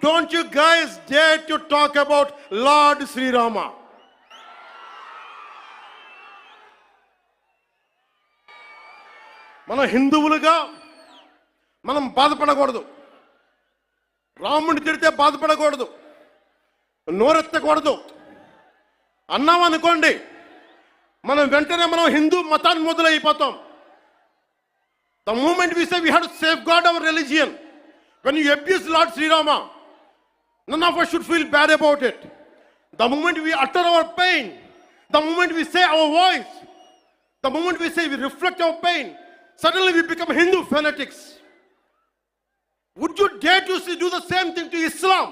don't you guys dare to talk about Lord Sri Rama. మనం హిందువులుగా మనం బాధపడకూడదు. రాముడిని తిడితే బాధపడకూడదు, నోరెత్తకూడదు. అన్నాం అనుకోండి, మనం వెంటనే మనం హిందూ మతాన్ని మొదలైపోతాం. The moment we say we have to safeguard our religion, when you abuse Lord Sri Rama, none of us should feel bad about it. The moment we utter our pain, the moment we say our voice, the moment we say we reflect our pain, suddenly we become Hindu fanatics. Would you dare to do the same thing to Islam?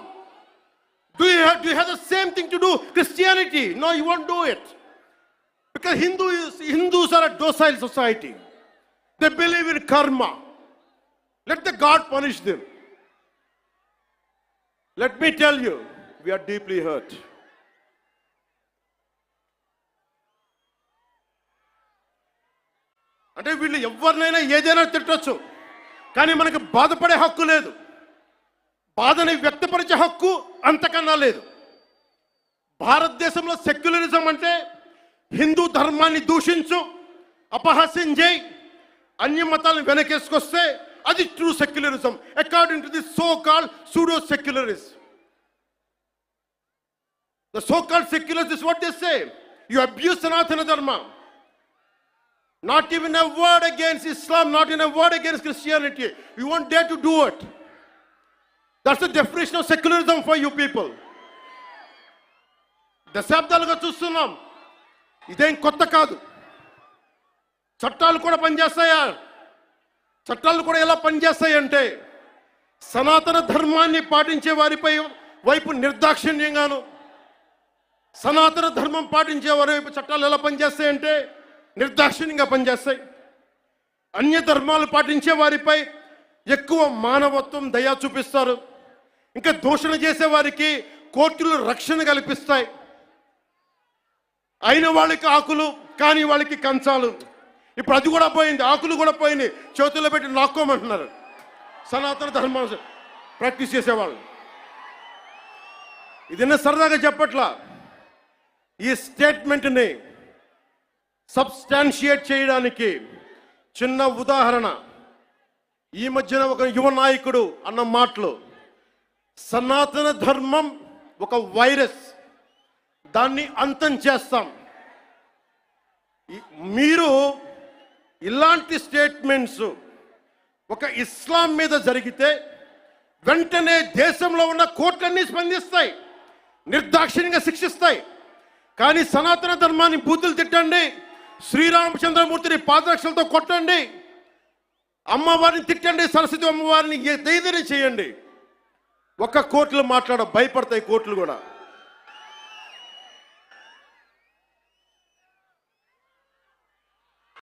Do you have the same thing to do Christianity? No, you won't do it. Because Hindus are a docile society. They believe in karma. Let the God punish them. Let me tell you, we are deeply hurt. అంటే వీళ్ళు ఎవరినైనా ఏదైనా తిట్టొచ్చు, కానీ మనకు బాధపడే హక్కు లేదు. బాధని వ్యక్తపరిచే హక్కు అంతకన్నా లేదు. భారతదేశంలో సెక్యులరిజం అంటే హిందూ ధర్మాన్ని దూషించు, అపహాస్యం చేయి, అన్య మతాలను వెనకేసుకొస్తే అది true secularism according to the so called pseudo secularist. The so called secularists is what they say. You abuse Sanatana Dharma. Not even a word against Islam, not even a word against Christianity. You won't dare to do it. That's the definition of secularism for you people. దశాబ్దాలుగా చూస్తున్నాం, ఇదేం కొత్త కాదు. చట్టాలు కూడా పనిచేస్తాయా? చట్టాలు కూడా ఎలా పనిచేస్తాయంటే సనాతన ధర్మాన్ని పాటించే వారిపై వైపు నిర్దాక్షిణ్యంగాను, సనాతన ధర్మం పాటించే వారి వైపు చట్టాలు ఎలా పనిచేస్తాయంటే నిర్దాక్షిణ్యంగా పనిచేస్తాయి. అన్య ధర్మాలు పాటించే వారిపై ఎక్కువ మానవత్వం, దయ చూపిస్తారు. ఇంకా దూషణ చేసే వారికి కోర్టులు రక్షణ కల్పిస్తాయి. అయిన వాళ్ళకి ఆకులు, కాని వాళ్ళకి కంచాలు. ఇప్పుడు అది కూడా పోయింది, ఆకులు కూడా పోయింది. చేతుల్లో పెట్టి నాక్కోమంటున్నారు సనాతన ధర్మం ప్రాక్టీస్ చేసేవాళ్ళు. ఇదన్నా సరదాగా చెప్పట్లా. ఈ స్టేట్మెంట్ని సబ్స్టాన్షియేట్ చేయడానికి చిన్న ఉదాహరణ. ఈ మధ్యన ఒక యువ నాయకుడు అన్న మాటలు, సనాతన ధర్మం ఒక వైరస్, దాన్ని అంతం చేస్తాం. మీరు ఇలాంటి స్టేట్మెంట్స్ ఒక ఇస్లాం మీద జరిగితే వెంటనే దేశంలో ఉన్న కోర్టులన్నీ స్పందిస్తాయి, నిర్దాక్షిణ్యంగా శిక్షిస్తాయి. కానీ సనాతన ధర్మాన్ని బూతులు తిట్టండి, శ్రీరామచంద్రమూర్తిని పాదరక్షలతో కొట్టండి, అమ్మవారిని తిట్టండి, సరస్వతి అమ్మవారిని ఏదైనా చేయండి, ఒక్క కోర్టులు భయపడతాయి కోర్టులు కూడా.